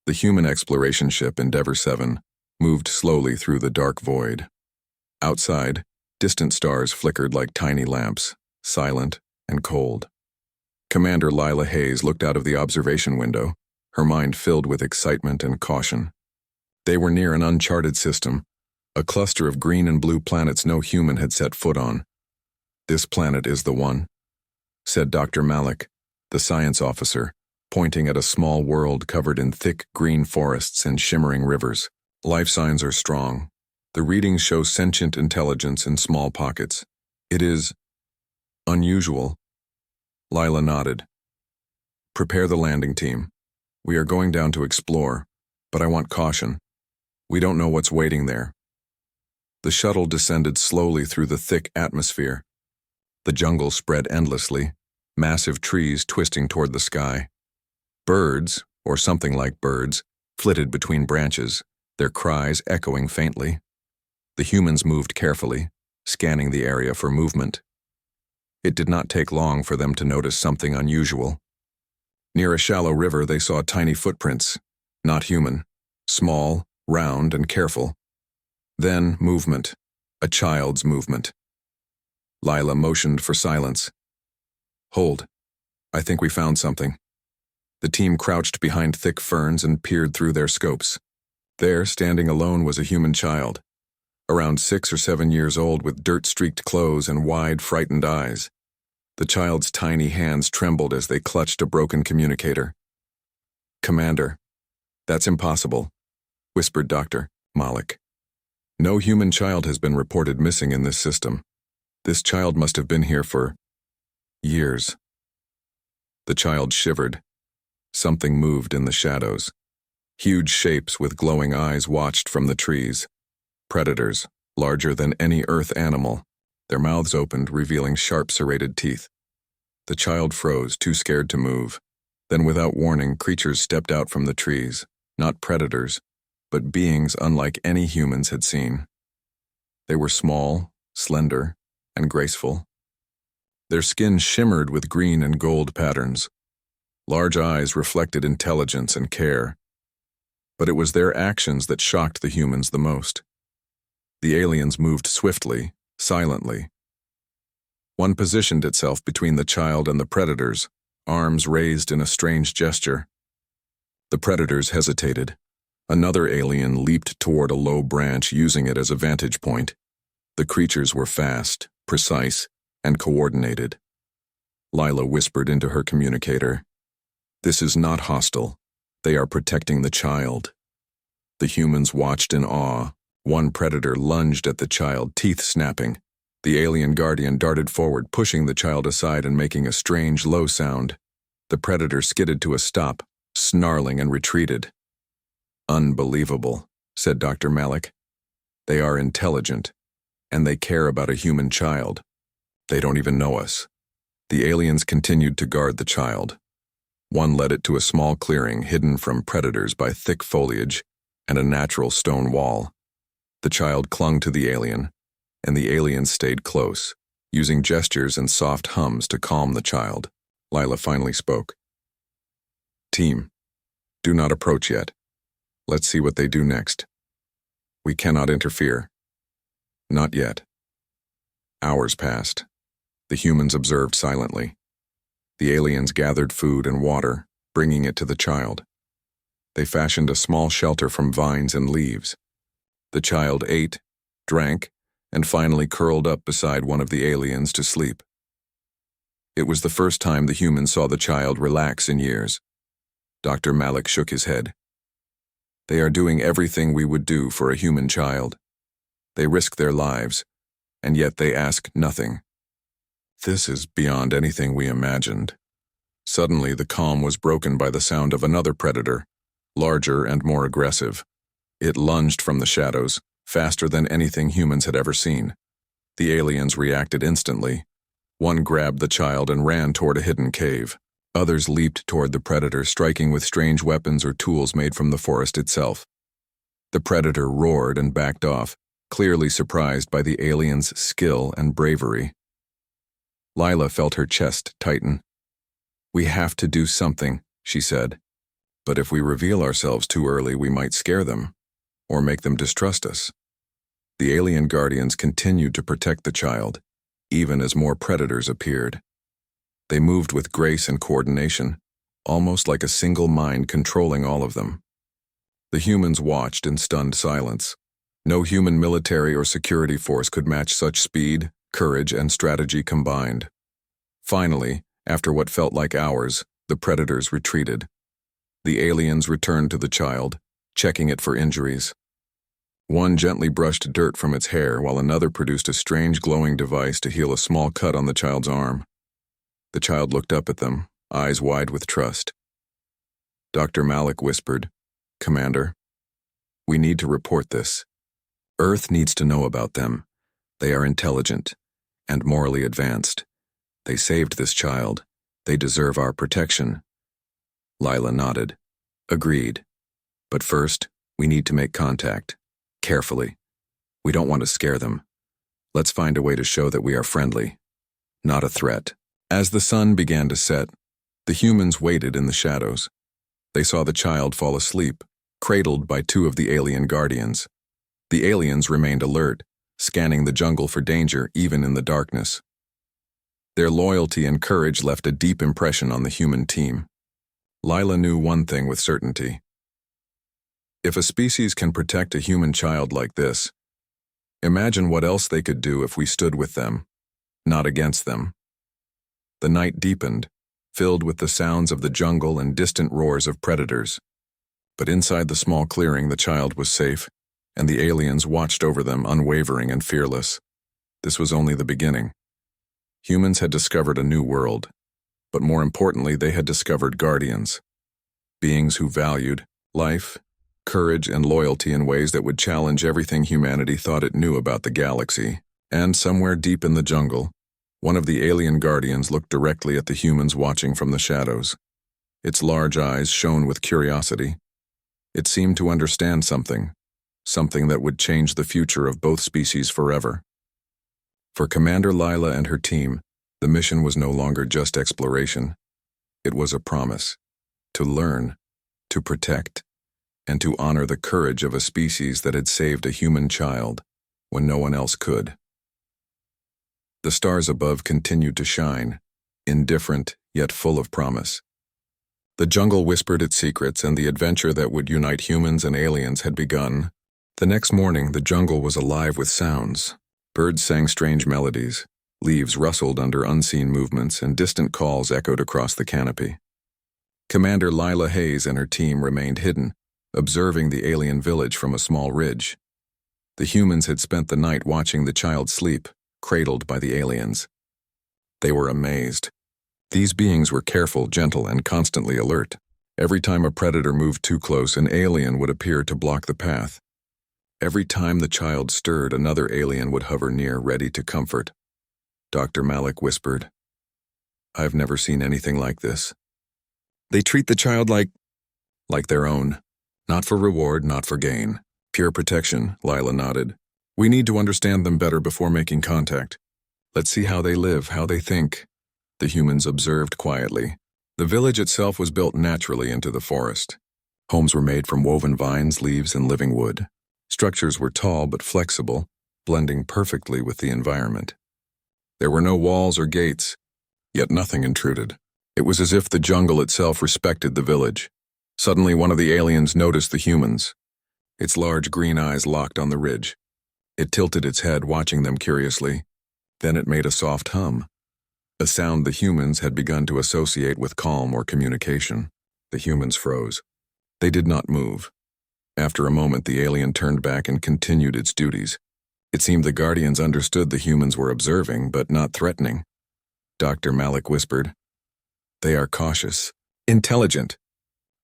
The human exploration ship Endeavour 7 moved slowly through the dark void. Outside, distant stars flickered like tiny lamps, silent and cold. Commander Lila Hayes looked out of the observation window, her mind filled with excitement and caution. They were near an uncharted system, a cluster of green and blue planets no human had set foot on. "This planet is the one," said Dr. Malik, the science officer, pointing at a small world covered in thick green forests and shimmering rivers. "Life signs are strong. The readings show sentient intelligence in small pockets. It is unusual." Lila nodded. "Prepare the landing team. We are going down to explore, but I want caution. We don't know what's waiting there." The shuttle descended slowly through the thick atmosphere. The jungle spread endlessly, massive trees twisting toward the sky. Birds, or something like birds, flitted between branches, their cries echoing faintly. The humans moved carefully, scanning the area for movement. It did not take long for them to notice something unusual. Near a shallow river, they saw tiny footprints, not human, small, round, and careful. Then movement, a child's movement. Lila motioned for silence. "Hold. I think we found something." The team crouched behind thick ferns and peered through their scopes. There, standing alone, was a human child, around 6 or 7 years old, with dirt-streaked clothes and wide, frightened eyes. The child's tiny hands trembled as they clutched a broken communicator. "Commander, that's impossible," whispered Dr. Malik. "No human child has been reported missing in this system. This child must have been here for years." The child shivered. Something moved in the shadows. Huge shapes with glowing eyes watched from the trees. Predators, larger than any earth animal, their mouths opened, revealing sharp serrated teeth. The child froze, too scared to move. Then, without warning, creatures stepped out from the trees, not predators, but beings unlike any humans had seen. They were small, slender, and graceful. Their skin shimmered with green and gold patterns. Large eyes reflected intelligence and care. But it was their actions that shocked the humans the most. The aliens moved swiftly, silently. One positioned itself between the child and the predators, arms raised in a strange gesture. The predators hesitated. Another alien leaped toward a low branch, using it as a vantage point. The creatures were fast, precise, and coordinated. Lila whispered into her communicator, "This is not hostile. They are protecting the child." The humans watched in awe. One predator lunged at the child, teeth snapping. The alien guardian darted forward, pushing the child aside and making a strange, low sound. The predator skidded to a stop, snarling, and retreated. "Unbelievable," said Dr. Malik. "They are intelligent, and they care about a human child. They don't even know us." The aliens continued to guard the child. One led it to a small clearing hidden from predators by thick foliage and a natural stone wall. The child clung to the alien, and the alien stayed close, using gestures and soft hums to calm the child. Lila finally spoke. "Team, do not approach yet. Let's see what they do next. We cannot interfere. Not yet." Hours passed. The humans observed silently. The aliens gathered food and water, bringing it to the child. They fashioned a small shelter from vines and leaves. The child ate, drank, and finally curled up beside one of the aliens to sleep. It was the first time the humans saw the child relax in years. Dr. Malik shook his head. "They are doing everything we would do for a human child. They risk their lives, and yet they ask nothing. This is beyond anything we imagined." Suddenly, the calm was broken by the sound of another predator, larger and more aggressive. It lunged from the shadows, faster than anything humans had ever seen. The aliens reacted instantly. One grabbed the child and ran toward a hidden cave. Others leaped toward the predator, striking with strange weapons or tools made from the forest itself. The predator roared and backed off, clearly surprised by the aliens' skill and bravery. Lila felt her chest tighten. "We have to do something," she said. But if we reveal ourselves too early, we might scare them, or make them distrust us. The alien guardians continued to protect the child, even as more predators appeared. They moved with grace and coordination, almost like a single mind controlling all of them. The humans watched in stunned silence. No human military or security force could match such speed, courage, and strategy combined. Finally, after what felt like hours, the predators retreated. The aliens returned to the child, checking it for injuries. One gently brushed dirt from its hair, while another produced a strange glowing device to heal a small cut on the child's arm. The child looked up at them, eyes wide with trust. Dr. Malik whispered, "Commander, we need to report this. Earth needs to know about them. They are intelligent and morally advanced. They saved this child. They deserve our protection." Lila nodded. "Agreed. But first, we need to make contact. Carefully. We don't want to scare them. Let's find a way to show that we are friendly, not a threat." As the sun began to set, the humans waited in the shadows. They saw the child fall asleep, cradled by two of the alien guardians. The aliens remained alert, scanning the jungle for danger even in the darkness. Their loyalty and courage left a deep impression on the human team. Lila knew one thing with certainty. If a species can protect a human child like this, imagine what else they could do if we stood with them, not against them. The night deepened, filled with the sounds of the jungle and distant roars of predators. But inside the small clearing, the child was safe, and the aliens watched over them, unwavering and fearless. This was only the beginning. Humans had discovered a new world, but more importantly, they had discovered guardians, beings who valued life, courage, and loyalty in ways that would challenge everything humanity thought it knew about the galaxy. And somewhere deep in the jungle, one of the alien guardians looked directly at the humans watching from the shadows. Its large eyes shone with curiosity. It seemed to understand something that would change the future of both species forever. For Commander Lila and her team, the mission was no longer just exploration. It was a promise to learn, to protect, and to honor the courage of a species that had saved a human child when no one else could. The stars above continued to shine, indifferent yet full of promise. The jungle whispered its secrets, and the adventure that would unite humans and aliens had begun. The next morning, the jungle was alive with sounds. Birds sang strange melodies, leaves rustled under unseen movements, and distant calls echoed across the canopy. Commander Lila Hayes and her team remained hidden, observing the alien village from a small ridge. The humans had spent the night watching the child sleep, cradled by the aliens. They were amazed. These beings were careful, gentle, and constantly alert. Every time a predator moved too close, an alien would appear to block the path. Every time the child stirred, another alien would hover near, ready to comfort. Dr. Malik whispered, "I've never seen anything like this. They treat the child like their own. Not for reward, not for gain. Pure protection," Lila nodded. "We need to understand them better before making contact. Let's see how they live, how they think." The humans observed quietly. The village itself was built naturally into the forest. Homes were made from woven vines, leaves, and living wood. Structures were tall but flexible, blending perfectly with the environment. There were no walls or gates, yet nothing intruded. It was as if the jungle itself respected the village. Suddenly, one of the aliens noticed the humans. Its large green eyes locked on the ridge. It tilted its head, watching them curiously. Then it made a soft hum, a sound the humans had begun to associate with calm or communication. The humans froze. They did not move. After a moment, the alien turned back and continued its duties. It seemed the guardians understood the humans were observing, but not threatening. Dr. Malik whispered, "They are cautious, intelligent,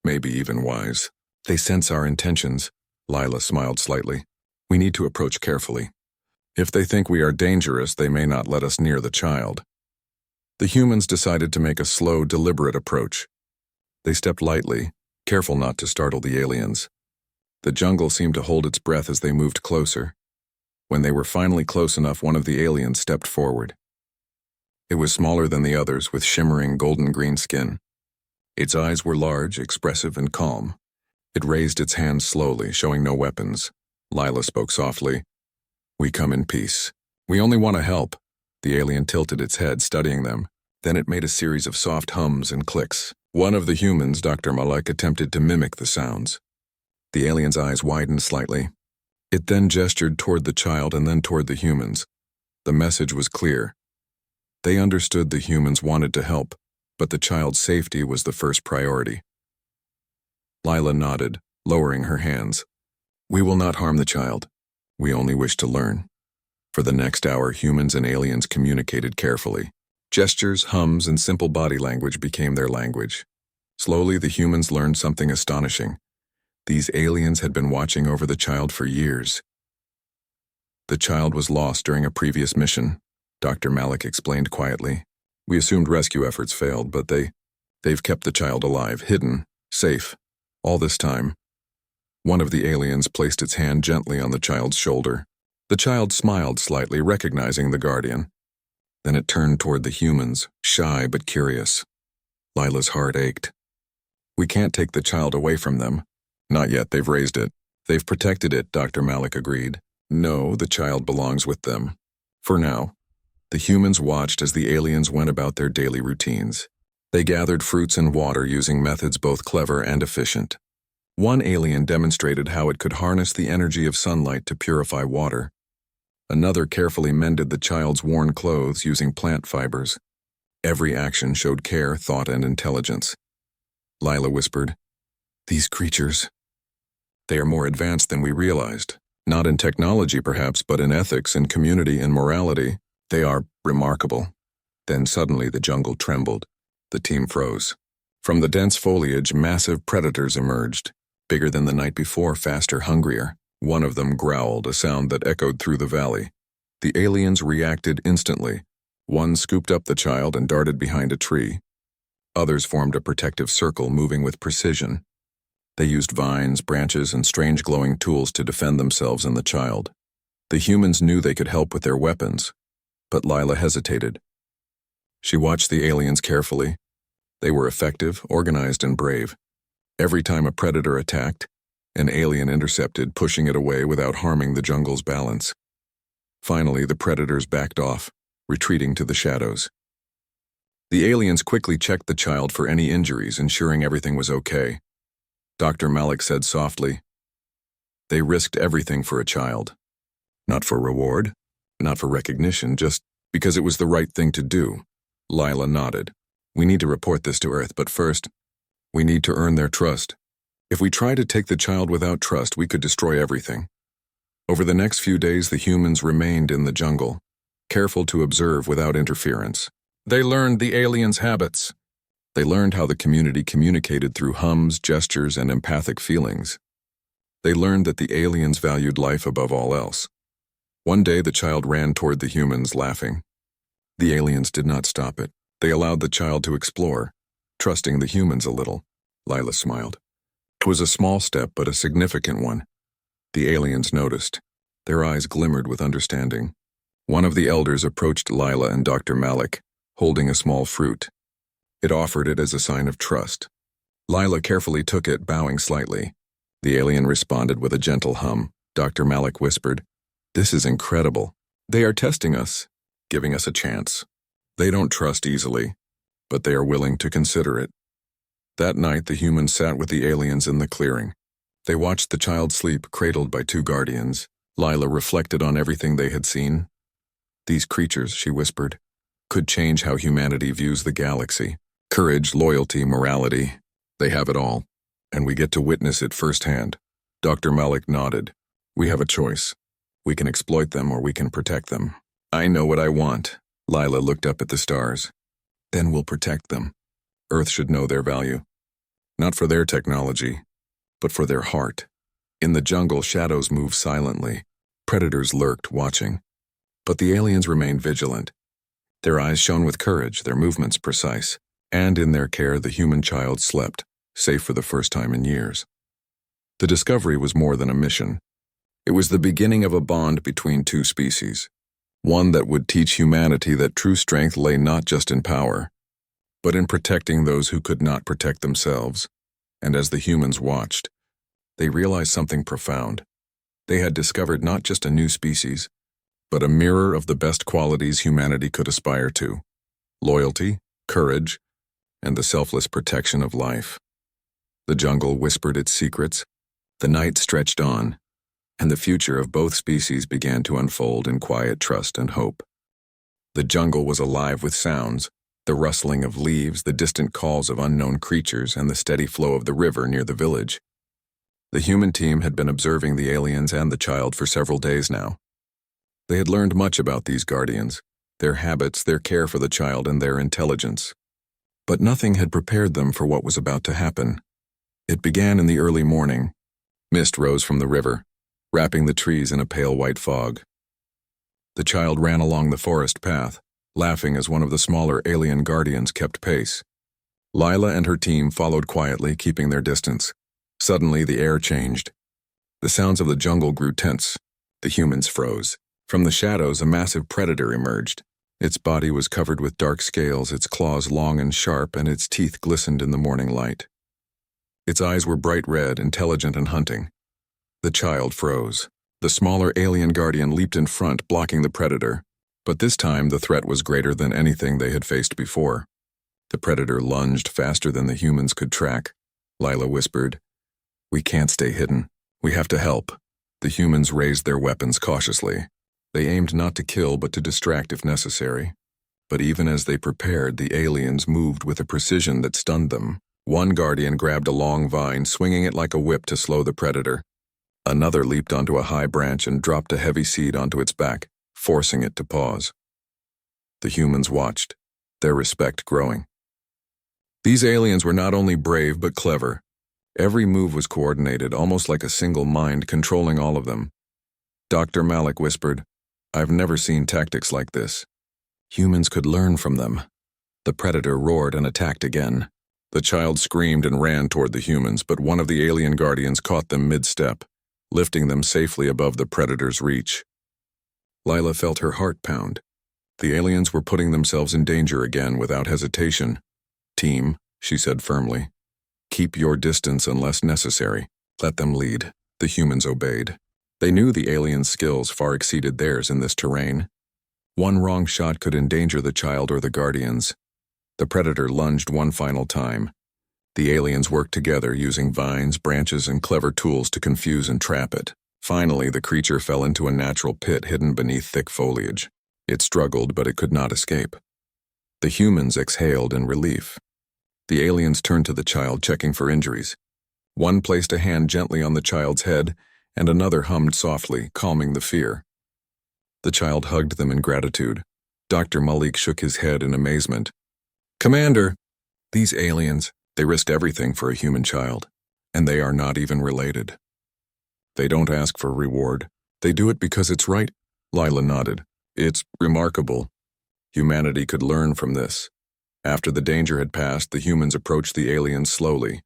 maybe even wise. They sense our intentions." Lila smiled slightly. "We need to approach carefully. If they think we are dangerous, they may not let us near the child." The humans decided to make a slow, deliberate approach. They stepped lightly, careful not to startle the aliens. The jungle seemed to hold its breath as they moved closer. When they were finally close enough, one of the aliens stepped forward. It was smaller than the others, with shimmering golden-green skin. Its eyes were large, expressive, and calm. It raised its hands slowly, showing no weapons. Lila spoke softly. "We come in peace. We only want to help." The alien tilted its head, studying them. Then it made a series of soft hums and clicks. One of the humans, Dr. Malek, attempted to mimic the sounds. The alien's eyes widened slightly. It then gestured toward the child and then toward the humans. The message was clear. They understood the humans wanted to help, but the child's safety was the first priority. Lila nodded, lowering her hands. "We will not harm the child. We only wish to learn." For the next hour, humans and aliens communicated carefully. Gestures, hums, and simple body language became their language. Slowly, the humans learned something astonishing. These aliens had been watching over the child for years. The child was lost during a previous mission, Dr. Malik explained quietly. "We assumed rescue efforts failed, but they've kept the child alive, hidden, safe, all this time." One of the aliens placed its hand gently on the child's shoulder. The child smiled slightly, recognizing the guardian. Then it turned toward the humans, shy but curious. Lila's heart ached. "We can't take the child away from them." "Not yet, they've raised it. They've protected it," Dr. Malik agreed. "No, the child belongs with them. For now." The humans watched as the aliens went about their daily routines. They gathered fruits and water using methods both clever and efficient. One alien demonstrated how it could harness the energy of sunlight to purify water. Another carefully mended the child's worn clothes using plant fibers. Every action showed care, thought, and intelligence. Lila whispered, "These creatures, they are more advanced than we realized. Not in technology, perhaps, but in ethics and community and morality. They are remarkable." Then suddenly the jungle trembled. The team froze. From the dense foliage, massive predators emerged. Bigger than the night before, faster, hungrier. One of them growled, a sound that echoed through the valley. The aliens reacted instantly. One scooped up the child and darted behind a tree. Others formed a protective circle, moving with precision. They used vines, branches, and strange glowing tools to defend themselves and the child. The humans knew they could help with their weapons, but Lila hesitated. She watched the aliens carefully. They were effective, organized, and brave. Every time a predator attacked, an alien intercepted, pushing it away without harming the jungle's balance. Finally, the predators backed off, retreating to the shadows. The aliens quickly checked the child for any injuries, ensuring everything was okay. Dr. Malik said softly, "They risked everything for a child. Not for reward, not for recognition, just because it was the right thing to do." Lila nodded. "We need to report this to Earth, but first, we need to earn their trust. If we try to take the child without trust, we could destroy everything." Over the next few days, the humans remained in the jungle, careful to observe without interference. They learned the aliens' habits. They learned how the community communicated through hums, gestures, and empathic feelings. They learned that the aliens valued life above all else. One day, the child ran toward the humans, laughing. The aliens did not stop it. They allowed the child to explore, trusting the humans a little. Lila smiled. It was a small step, but a significant one. The aliens noticed. Their eyes glimmered with understanding. One of the elders approached Lila and Dr. Malik, holding a small fruit. It offered it as a sign of trust. Lila carefully took it, bowing slightly. The alien responded with a gentle hum. Dr. Malik whispered, "This is incredible. They are testing us, giving us a chance. They don't trust easily, but they are willing to consider it." That night, the humans sat with the aliens in the clearing. They watched the child sleep, cradled by two guardians. Lila reflected on everything they had seen. "These creatures," she whispered, "could change how humanity views the galaxy. Courage, loyalty, morality. They have it all, and we get to witness it firsthand." Dr. Malik nodded. "We have a choice. We can exploit them or we can protect them." "I know what I want." Lila looked up at the stars. "Then we'll protect them. Earth should know their value. Not for their technology, but for their heart." In the jungle, shadows moved silently. Predators lurked, watching. But the aliens remained vigilant. Their eyes shone with courage, their movements precise. And in their care, the human child slept, safe for the first time in years. The discovery was more than a mission. It was the beginning of a bond between two species. One that would teach humanity that true strength lay not just in power, but in protecting those who could not protect themselves. And as the humans watched, they realized something profound. They had discovered not just a new species, but a mirror of the best qualities humanity could aspire to: loyalty, courage, and the selfless protection of life. The jungle whispered its secrets, the night stretched on, and the future of both species began to unfold in quiet trust and hope. The jungle was alive with sounds, the rustling of leaves, the distant calls of unknown creatures, and the steady flow of the river near the village. The human team had been observing the aliens and the child for several days now. They had learned much about these guardians, their habits, their care for the child, and their intelligence. But nothing had prepared them for what was about to happen. It began in the early morning. Mist rose from the river, wrapping the trees in a pale white fog. The child ran along the forest path, laughing as one of the smaller alien guardians kept pace. Lila and her team followed quietly, keeping their distance. Suddenly, the air changed. The sounds of the jungle grew tense. The humans froze. From the shadows, a massive predator emerged. Its body was covered with dark scales, its claws long and sharp, and its teeth glistened in the morning light. Its eyes were bright red, intelligent and hunting. The child froze. The smaller alien guardian leaped in front, blocking the predator. But this time, the threat was greater than anything they had faced before. The predator lunged faster than the humans could track. Lila whispered, "We can't stay hidden. We have to help." The humans raised their weapons cautiously. They aimed not to kill, but to distract if necessary. But even as they prepared, the aliens moved with a precision that stunned them. One guardian grabbed a long vine, swinging it like a whip to slow the predator. Another leaped onto a high branch and dropped a heavy seed onto its back, forcing it to pause. The humans watched, their respect growing. These aliens were not only brave but clever. Every move was coordinated, almost like a single mind controlling all of them. Dr. Malik whispered, "I've never seen tactics like this. Humans could learn from them." The predator roared and attacked again. The child screamed and ran toward the humans, but one of the alien guardians caught them mid-step, lifting them safely above the predator's reach. Lila felt her heart pound. The aliens were putting themselves in danger again without hesitation. "Team," she said firmly, "keep your distance unless necessary. Let them lead." The humans obeyed. They knew the aliens' skills far exceeded theirs in this terrain. One wrong shot could endanger the child or the guardians. The predator lunged one final time. The aliens worked together, using vines, branches, and clever tools to confuse and trap it. Finally, the creature fell into a natural pit hidden beneath thick foliage. It struggled, but it could not escape. The humans exhaled in relief. The aliens turned to the child, checking for injuries. One placed a hand gently on the child's head, and another hummed softly, calming the fear. The child hugged them in gratitude. Dr. Malik shook his head in amazement. "Commander, these aliens, they risked everything for a human child, and they are not even related. They don't ask for reward. They do it because it's right." Lila nodded. "It's remarkable. Humanity could learn from this." After the danger had passed, the humans approached the aliens slowly.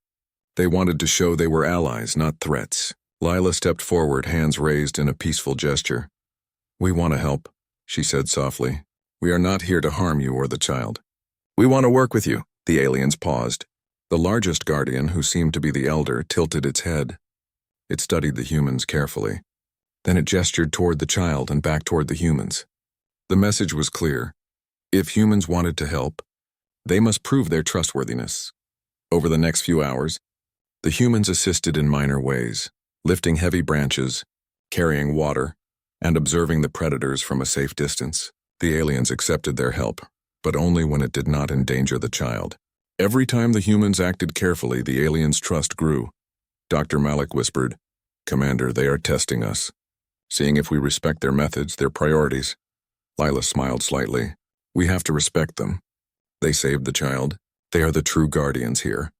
They wanted to show they were allies, not threats. Lila stepped forward, hands raised in a peaceful gesture. "We want to help," she said softly. "We are not here to harm you or the child. We want to work with you." The aliens paused. The largest guardian, who seemed to be the elder, tilted its head. It studied the humans carefully. Then it gestured toward the child and back toward the humans. The message was clear. If humans wanted to help, they must prove their trustworthiness. Over the next few hours, the humans assisted in minor ways, lifting heavy branches, carrying water, and observing the predators from a safe distance. The aliens accepted their help, but only when it did not endanger the child. Every time the humans acted carefully, the aliens' trust grew. Dr. Malik whispered, "Commander, they are testing us, seeing if we respect their methods, their priorities." Lila smiled slightly. "We have to respect them. They saved the child. They are the true guardians here."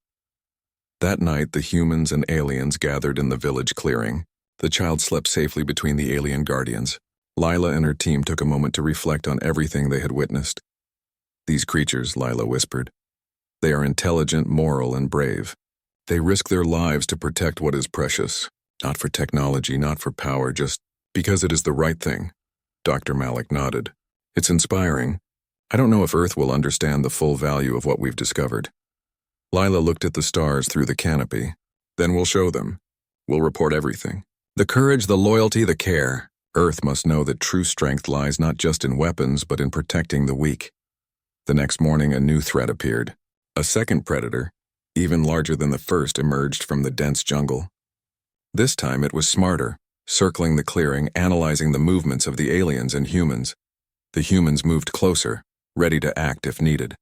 That night, the humans and aliens gathered in the village clearing. The child slept safely between the alien guardians. Lila and her team took a moment to reflect on everything they had witnessed. "These creatures," Lila whispered, "they are intelligent, moral, and brave. They risk their lives to protect what is precious. Not for technology, not for power, just because it is the right thing." Dr. Malik nodded. "It's inspiring. I don't know if Earth will understand the full value of what we've discovered. Lila looked at the stars through the canopy. Then we'll show them. We'll report everything. The courage, the loyalty, the care. Earth must know that true strength lies not just in weapons, but in protecting the weak. The next morning, a new threat appeared. A second predator, even larger than the first, emerged from the dense jungle. This time it was smarter, circling the clearing, analyzing the movements of the aliens and humans. The humans moved closer, ready to act if needed.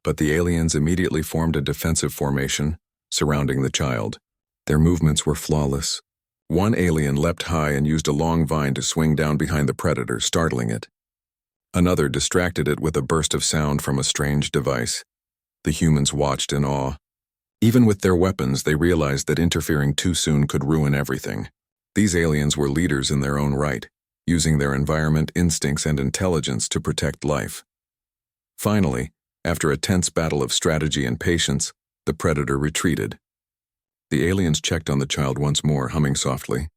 But the aliens immediately formed a defensive formation, surrounding the child. Their movements were flawless. One alien leapt high and used a long vine to swing down behind the predator, startling it. Another distracted it with a burst of sound from a strange device. The humans watched in awe. Even with their weapons, they realized that interfering too soon could ruin everything. These aliens were leaders in their own right, using their environment, instincts, and intelligence to protect life. Finally, after a tense battle of strategy and patience, the predator retreated. The aliens checked on the child once more, humming softly.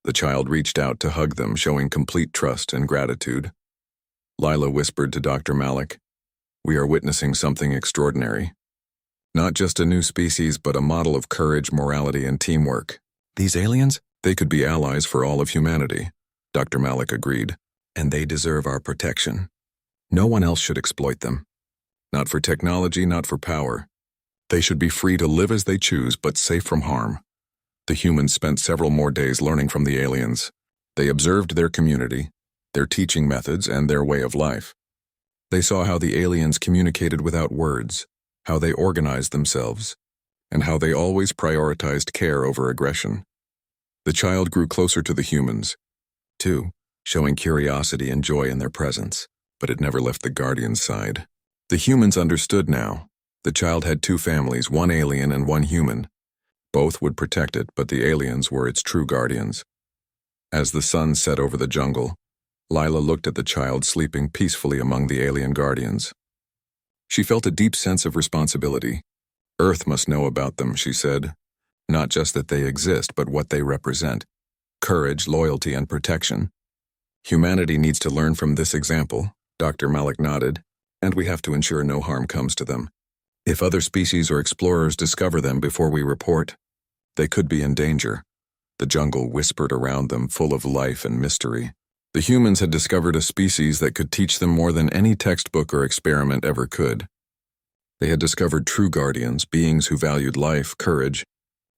The child reached out to hug them, showing complete trust and gratitude. Lila whispered to Dr. Malik, "We are witnessing something extraordinary. Not just a new species, but a model of courage, morality, and teamwork. These aliens? They could be allies for all of humanity," Dr. Malik agreed. "And they deserve our protection. No one else should exploit them. Not for technology, not for power. They should be free to live as they choose, but safe from harm." The humans spent several more days learning from the aliens. They observed their community, their teaching methods, and their way of life. They saw how the aliens communicated without words, how they organized themselves, and how they always prioritized care over aggression. The child grew closer to the humans, too, showing curiosity and joy in their presence, but it never left the Guardian's side. The humans understood now. The child had two families, one alien and one human. Both would protect it, but the aliens were its true guardians. As the sun set over the jungle, Lila looked at the child sleeping peacefully among the alien guardians. She felt a deep sense of responsibility. Earth must know about them, she said. Not just that they exist, but what they represent. Courage, loyalty, and protection. Humanity needs to learn from this example, Dr. Malik nodded, and we have to ensure no harm comes to them. If other species or explorers discover them before we report, they could be in danger. The jungle whispered around them, full of life and mystery. The humans had discovered a species that could teach them more than any textbook or experiment ever could. They had discovered true guardians, beings who valued life, courage,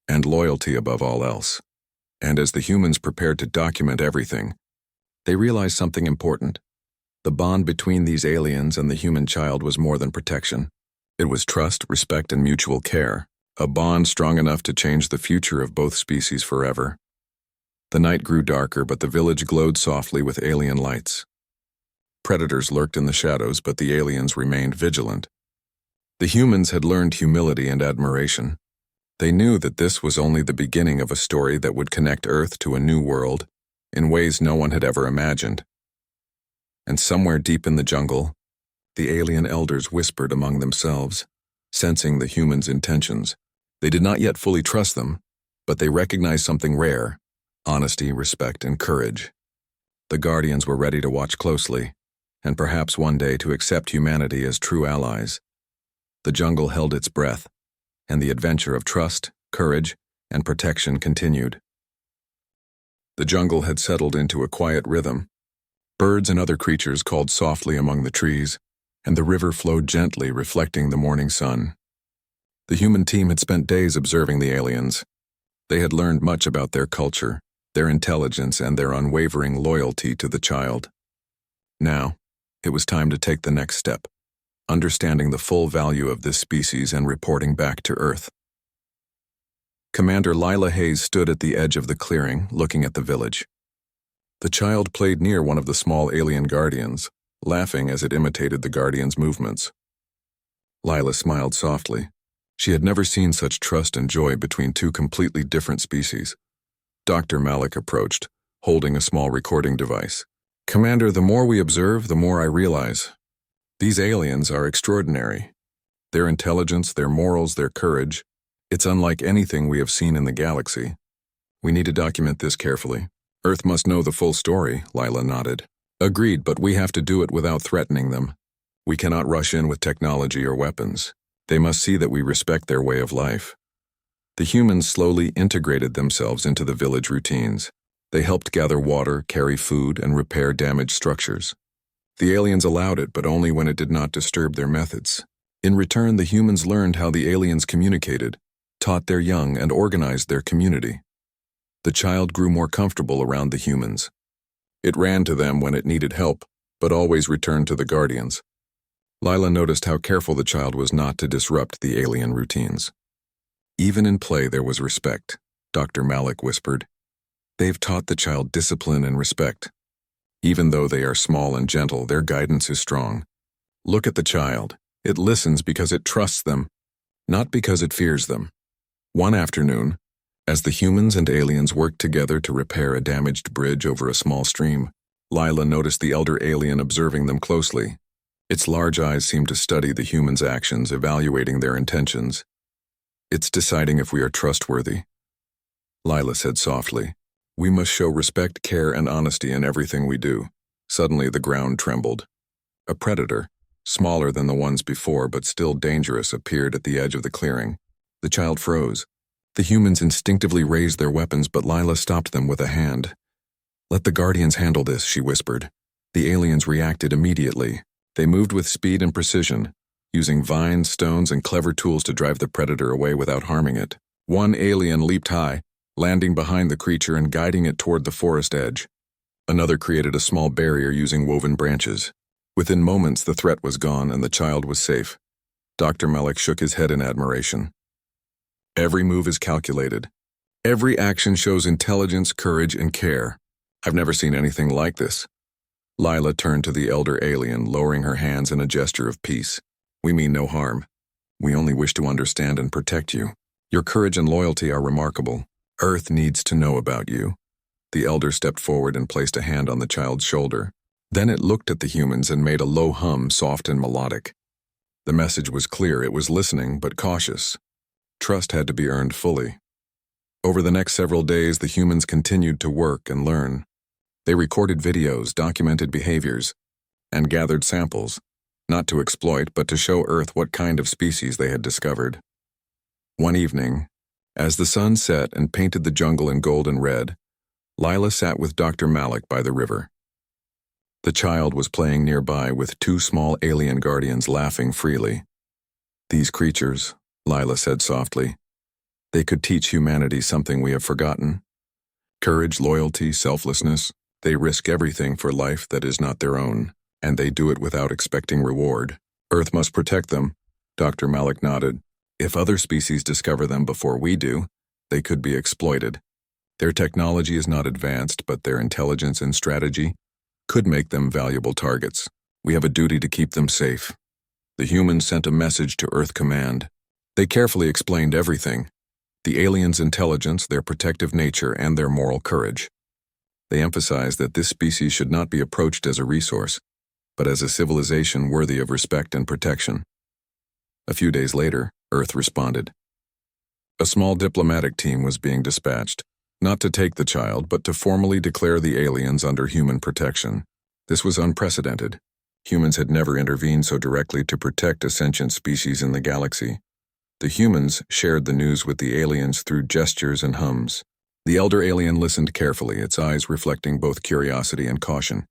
and loyalty above all else. And as the humans prepared to document everything, they realized something important. The bond between these aliens and the human child was more than protection. It was trust, respect, and mutual care, a bond strong enough to change the future of both species forever. The night grew darker, but the village glowed softly with alien lights. Predators lurked in the shadows, but the aliens remained vigilant. The humans had learned humility and admiration. They knew that this was only the beginning of a story that would connect Earth to a new world in ways no one had ever imagined. And somewhere deep in the jungle, the alien elders whispered among themselves, sensing the humans' intentions. They did not yet fully trust them, but they recognized something rare: honesty, respect, and courage. The Guardians were ready to watch closely, and perhaps one day to accept humanity as true allies. The jungle held its breath, and the adventure of trust, courage, and protection continued. The jungle had settled into a quiet rhythm. Birds and other creatures called softly among the trees, and the river flowed gently, reflecting the morning sun. The human team had spent days observing the aliens. They had learned much about their culture, their intelligence, and their unwavering loyalty to the child. Now, it was time to take the next step, understanding the full value of this species and reporting back to Earth. Commander Lila Hayes stood at the edge of the clearing, looking at the village. The child played near one of the small alien guardians, laughing as it imitated the guardian's movements. Lila smiled softly. She had never seen such trust and joy between two completely different species. Dr. Malik approached, holding a small recording device. "Commander, the more we observe, the more I realize. These aliens are extraordinary. Their intelligence, their morals, their courage, it's unlike anything we have seen in the galaxy. We need to document this carefully. Earth must know the full story," Lila nodded. "Agreed, but we have to do it without threatening them. We cannot rush in with technology or weapons. They must see that we respect their way of life. The humans slowly integrated themselves into the village routines. They helped gather water, carry food, and repair damaged structures. The aliens allowed it, but only when it did not disturb their methods. In return, the humans learned how the aliens communicated, taught their young, and organized their community. The child grew more comfortable around the humans. It ran to them when it needed help, but always returned to the guardians. Lila noticed how careful the child was not to disrupt the alien routines. Even in play there was respect, Dr. Malik whispered. They've taught the child discipline and respect. Even though they are small and gentle, their guidance is strong. Look at the child. It listens because it trusts them, not because it fears them. One afternoon, as the humans and aliens worked together to repair a damaged bridge over a small stream, Lila noticed the elder alien observing them closely. Its large eyes seemed to study the humans' actions, evaluating their intentions. It's deciding if we are trustworthy. Lila said softly, "We must show respect, care, and honesty in everything we do." Suddenly the ground trembled. A predator, smaller than the ones before but still dangerous, appeared at the edge of the clearing. The child froze. The humans instinctively raised their weapons, but Lila stopped them with a hand. "Let the guardians handle this," she whispered. The aliens reacted immediately. They moved with speed and precision, using vines, stones, and clever tools to drive the predator away without harming it. One alien leaped high, landing behind the creature and guiding it toward the forest edge. Another created a small barrier using woven branches. Within moments, the threat was gone and the child was safe. Dr. Malik shook his head in admiration. Every move is calculated. Every action shows intelligence, courage, and care. I've never seen anything like this. Lila turned to the elder alien, lowering her hands in a gesture of peace. "We mean no harm. We only wish to understand and protect you. Your courage and loyalty are remarkable. Earth needs to know about you." The elder stepped forward and placed a hand on the child's shoulder. Then it looked at the humans and made a low hum, soft and melodic. The message was clear. It was listening, but cautious. Trust had to be earned fully. Over the next several days, the humans continued to work and learn. They recorded videos, documented behaviors, and gathered samples, not to exploit, but to show Earth what kind of species they had discovered. One evening, as the sun set and painted the jungle in gold and red, Lila sat with Dr. Malik by the river. The child was playing nearby with two small alien guardians laughing freely. "These creatures," Lila said softly, "they could teach humanity something we have forgotten. Courage, loyalty, selflessness. They risk everything for life that is not their own, and they do it without expecting reward. Earth must protect them." Dr. Malik nodded. "If other species discover them before we do, they could be exploited. Their technology is not advanced, but their intelligence and strategy could make them valuable targets. We have a duty to keep them safe." The humans sent a message to Earth Command. They carefully explained everything: the aliens' intelligence, their protective nature, and their moral courage. They emphasized that this species should not be approached as a resource, but as a civilization worthy of respect and protection. A few days later, Earth responded. A small diplomatic team was being dispatched, not to take the child, but to formally declare the aliens under human protection. This was unprecedented. Humans had never intervened so directly to protect a sentient species in the galaxy. The humans shared the news with the aliens through gestures and hums. The elder alien listened carefully, its eyes reflecting both curiosity and caution.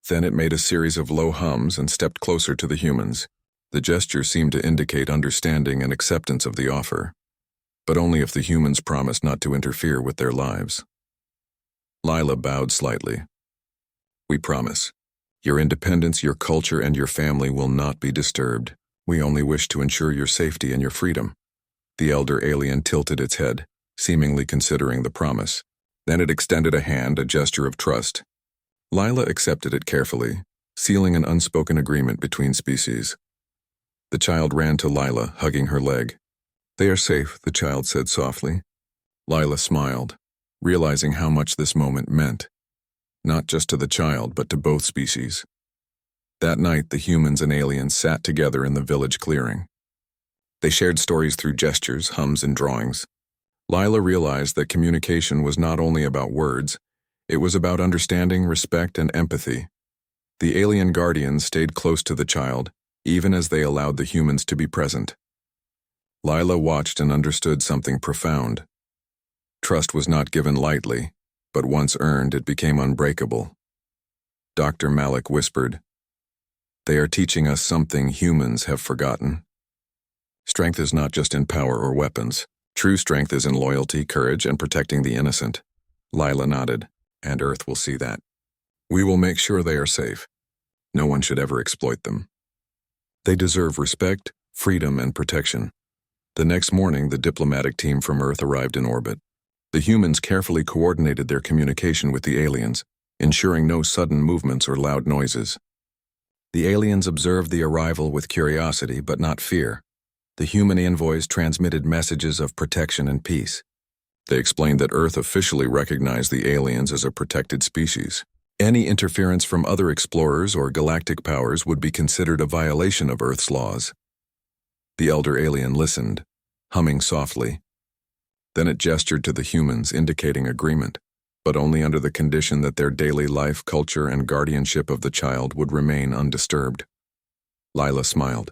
Then it made a series of low hums and stepped closer to the humans. The gesture seemed to indicate understanding and acceptance of the offer, but only if the humans promised not to interfere with their lives. Lila bowed slightly. "We promise. Your independence, your culture, and your family will not be disturbed. We only wish to ensure your safety and your freedom." The elder alien tilted its head, seemingly considering the promise. Then it extended a hand, a gesture of trust. Lila accepted it carefully, sealing an unspoken agreement between species. The child ran to Lila, hugging her leg. "They are safe," the child said softly. Lila smiled, realizing how much this moment meant, not just to the child, but to both species. That night, the humans and aliens sat together in the village clearing. They shared stories through gestures, hums, and drawings. Lila realized that communication was not only about words, it was about understanding, respect, and empathy. The alien guardians stayed close to the child, even as they allowed the humans to be present. Lila watched and understood something profound. Trust was not given lightly, but once earned, it became unbreakable. Dr. Malik whispered, "They are teaching us something humans have forgotten. Strength is not just in power or weapons. True strength is in loyalty, courage, and protecting the innocent." Lila nodded, "And Earth will see that. We will make sure they are safe. No one should ever exploit them. They deserve respect, freedom, and protection." The next morning, the diplomatic team from Earth arrived in orbit. The humans carefully coordinated their communication with the aliens, ensuring no sudden movements or loud noises. The aliens observed the arrival with curiosity but not fear. The human envoys transmitted messages of protection and peace. They explained that Earth officially recognized the aliens as a protected species. Any interference from other explorers or galactic powers would be considered a violation of Earth's laws. The elder alien listened, humming softly. Then it gestured to the humans, indicating agreement, but only under the condition that their daily life, culture, and guardianship of the child would remain undisturbed. Lila smiled.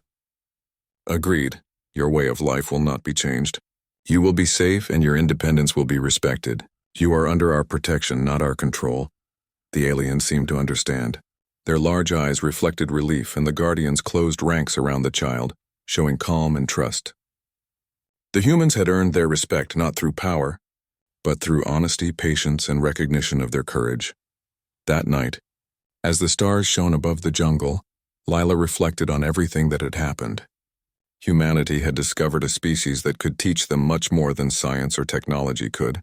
"Agreed. Your way of life will not be changed. You will be safe and your independence will be respected. You are under our protection, not our control." The aliens seemed to understand. Their large eyes reflected relief, and the guardians closed ranks around the child, showing calm and trust. The humans had earned their respect not through power, but through honesty, patience, and recognition of their courage. That night, as the stars shone above the jungle, Lila reflected on everything that had happened. Humanity had discovered a species that could teach them much more than science or technology could.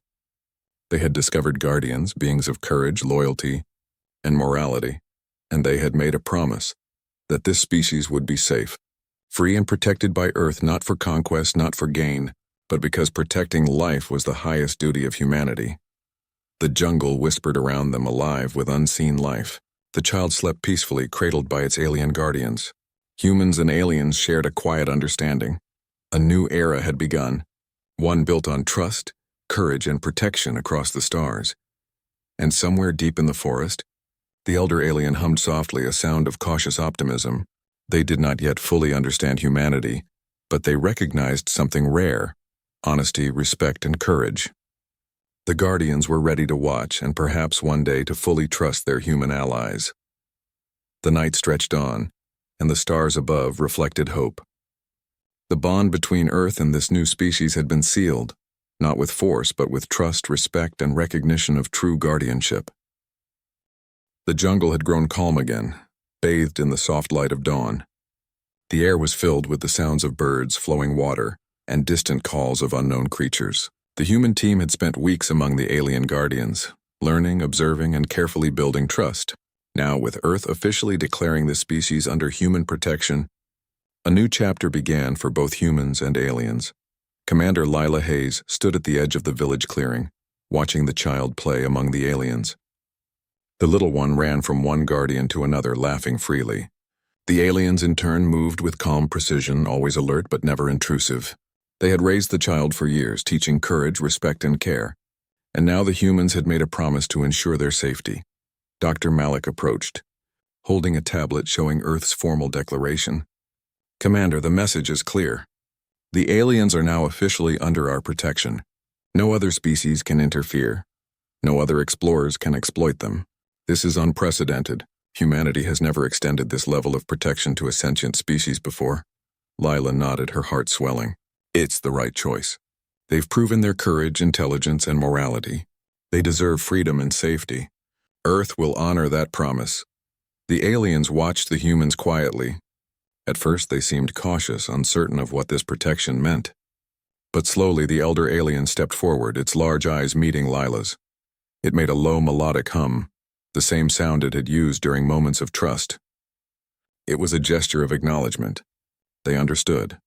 They had discovered guardians, beings of courage, loyalty, and morality, and they had made a promise that this species would be safe, free and protected by Earth, not for conquest, not for gain, but because protecting life was the highest duty of humanity. The jungle whispered around them, alive with unseen life. The child slept peacefully, cradled by its alien guardians. Humans and aliens shared a quiet understanding. A new era had begun, one built on trust, courage, and protection across the stars. And somewhere deep in the forest, the elder alien hummed softly, a sound of cautious optimism. They did not yet fully understand humanity, but they recognized something rare: honesty, respect, and courage. The guardians were ready to watch and perhaps one day to fully trust their human allies. The night stretched on, and the stars above reflected hope. The bond between Earth and this new species had been sealed, not with force, but with trust, respect, and recognition of true guardianship. The jungle had grown calm again, bathed in the soft light of dawn. The air was filled with the sounds of birds, flowing water, and distant calls of unknown creatures. The human team had spent weeks among the alien guardians, learning, observing, and carefully building trust. Now, with Earth officially declaring the species under human protection, a new chapter began for both humans and aliens. Commander Lila Hayes stood at the edge of the village clearing, watching the child play among the aliens. The little one ran from one guardian to another, laughing freely. The aliens, in turn, moved with calm precision, always alert but never intrusive. They had raised the child for years, teaching courage, respect, and care. And now the humans had made a promise to ensure their safety. Dr. Malik approached, holding a tablet showing Earth's formal declaration. "Commander, the message is clear. The aliens are now officially under our protection. No other species can interfere. No other explorers can exploit them. This is unprecedented. Humanity has never extended this level of protection to a sentient species before." Lila nodded, her heart swelling. It's the right choice. They've proven their courage, intelligence, and morality. They deserve freedom and safety. Earth will honor that promise. The aliens watched the humans quietly. At first they seemed cautious, uncertain of what this protection meant. But slowly the elder alien stepped forward, its large eyes meeting Lila's. It made a low melodic hum, the same sound it had used during moments of trust. It was a gesture of acknowledgement. They understood.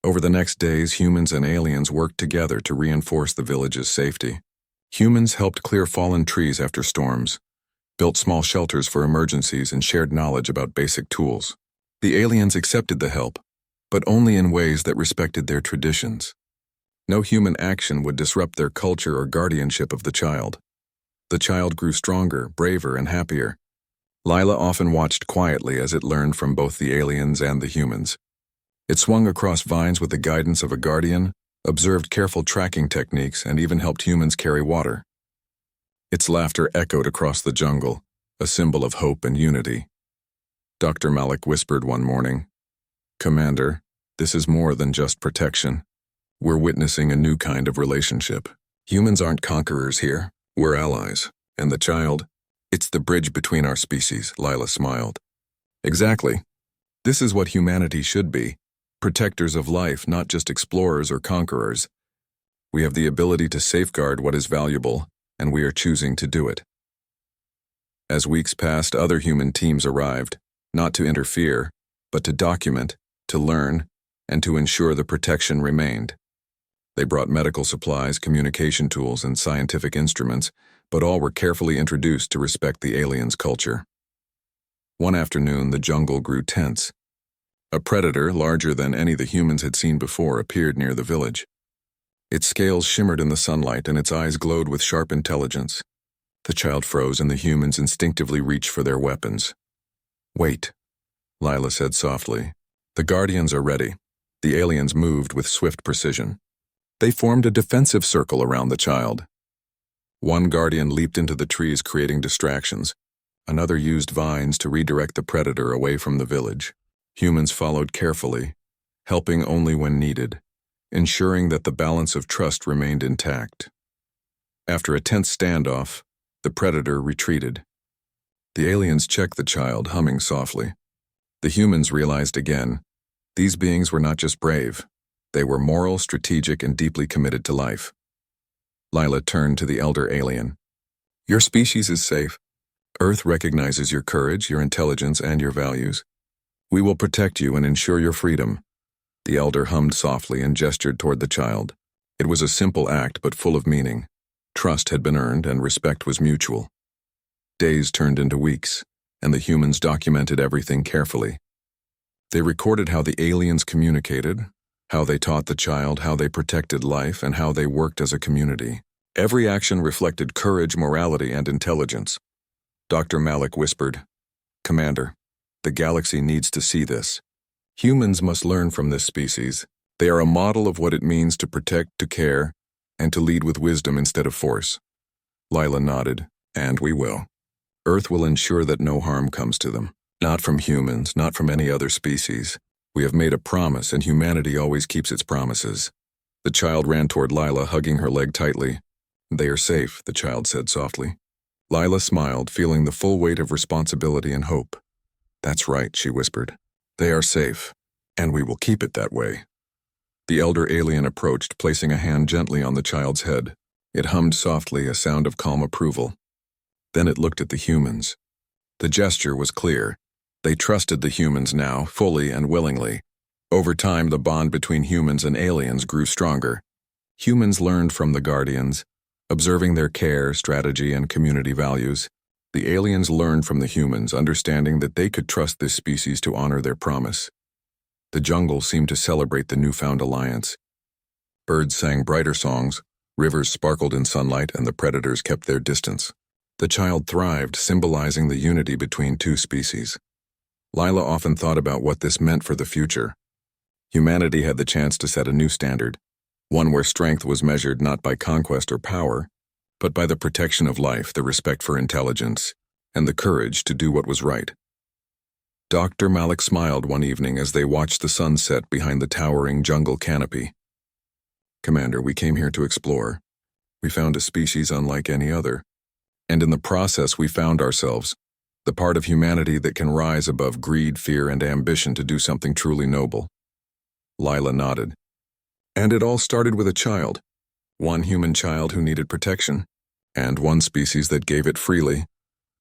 Over the next days, humans and aliens worked together to reinforce the village's safety. Humans helped clear fallen trees after storms, built small shelters for emergencies, and shared knowledge about basic tools. The aliens accepted the help, but only in ways that respected their traditions. No human action would disrupt their culture or guardianship of the child. The child grew stronger, braver, and happier. Lila often watched quietly as it learned from both the aliens and the humans. It swung across vines with the guidance of a guardian, observed careful tracking techniques, and even helped humans carry water. Its laughter echoed across the jungle, a symbol of hope and unity. Dr. Malik whispered one morning, "Commander, this is more than just protection. We're witnessing a new kind of relationship. Humans aren't conquerors here, we're allies. And the child? It's the bridge between our species," Lila smiled. "Exactly. This is what humanity should be. Protectors of life, not just explorers or conquerors. We have the ability to safeguard what is valuable, and we are choosing to do it." As weeks passed, other human teams arrived, not to interfere, but to document, to learn, and to ensure the protection remained. They brought medical supplies, communication tools, and scientific instruments, but all were carefully introduced to respect the aliens' culture. One afternoon, the jungle grew tense. A predator, larger than any the humans had seen before, appeared near the village. Its scales shimmered in the sunlight, and its eyes glowed with sharp intelligence. The child froze, and the humans instinctively reached for their weapons. "Wait," Lila said softly. "The guardians are ready." The aliens moved with swift precision. They formed a defensive circle around the child. One guardian leaped into the trees, creating distractions. Another used vines to redirect the predator away from the village. Humans followed carefully, helping only when needed, ensuring that the balance of trust remained intact. After a tense standoff, the predator retreated. The aliens checked the child, humming softly. The humans realized again, these beings were not just brave. They were moral, strategic, and deeply committed to life. Lila turned to the elder alien. "Your species is safe. Earth recognizes your courage, your intelligence, and your values. We will protect you and ensure your freedom." The elder hummed softly and gestured toward the child. It was a simple act, but full of meaning. Trust had been earned, and respect was mutual. Days turned into weeks, and the humans documented everything carefully. They recorded how the aliens communicated, how they taught the child, how they protected life, and how they worked as a community. Every action reflected courage, morality, and intelligence. Dr. Malik whispered, "Commander, the galaxy needs to see this. Humans must learn from this species. They are a model of what it means to protect, to care, and to lead with wisdom instead of force." Lila nodded, "And we will. Earth will ensure that no harm comes to them. Not from humans, not from any other species. We have made a promise, and humanity always keeps its promises." The child ran toward Lila, hugging her leg tightly. "They are safe," the child said softly. Lila smiled, feeling the full weight of responsibility and hope. "That's right," she whispered. "They are safe, and we will keep it that way." The elder alien approached, placing a hand gently on the child's head. It hummed softly, a sound of calm approval. Then it looked at the humans. The gesture was clear. They trusted the humans now, fully and willingly. Over time, the bond between humans and aliens grew stronger. Humans learned from the guardians, observing their care, strategy, and community values. The aliens learned from the humans, understanding that they could trust this species to honor their promise. The jungle seemed to celebrate the newfound alliance. Birds sang brighter songs, rivers sparkled in sunlight, and the predators kept their distance. The child thrived, symbolizing the unity between two species. Lila often thought about what this meant for the future. Humanity had the chance to set a new standard, one where strength was measured not by conquest or power, but by the protection of life, the respect for intelligence, and the courage to do what was right. Dr. Malik smiled one evening as they watched the sun set behind the towering jungle canopy. "Commander, we came here to explore. We found a species unlike any other. And in the process we found ourselves, the part of humanity that can rise above greed, fear, and ambition to do something truly noble." Lila nodded. "And it all started with a child. One human child who needed protection, and one species that gave it freely,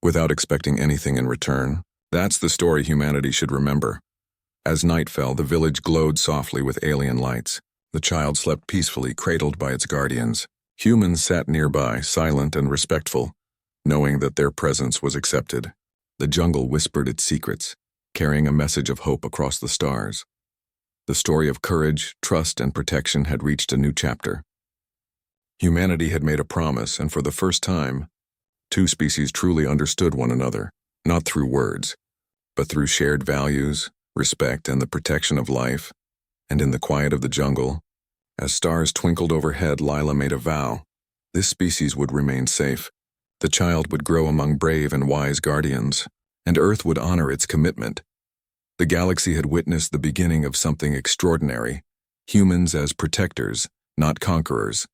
without expecting anything in return. That's the story humanity should remember." As night fell, the village glowed softly with alien lights. The child slept peacefully, cradled by its guardians. Humans sat nearby, silent and respectful, knowing that their presence was accepted. The jungle whispered its secrets, carrying a message of hope across the stars. The story of courage, trust, and protection had reached a new chapter. Humanity had made a promise, and for the first time, two species truly understood one another. not through words, but through shared values, respect, and the protection of life. And in the quiet of the jungle, as stars twinkled overhead, Lila made a vow. This species would remain safe. The child would grow among brave and wise guardians, and Earth would honor its commitment. The galaxy had witnessed the beginning of something extraordinary, humans as protectors, not conquerors.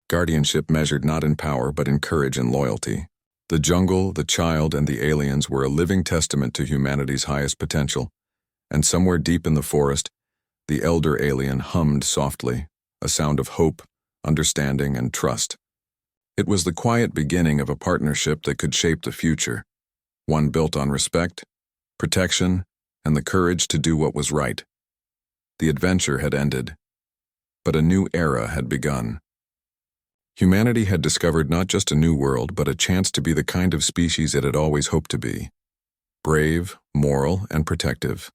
Guardianship measured not in power but in courage and loyalty. The jungle, the child, and the aliens were a living testament to humanity's highest potential, and somewhere deep in the forest, the elder alien hummed softly, a sound of hope, understanding, and trust. It was the quiet beginning of a partnership that could shape the future, one built on respect, protection, and the courage to do what was right. The adventure had ended, but a new era had begun. Humanity had discovered not just a new world, but a chance to be the kind of species it had always hoped to be: brave, moral, and protective.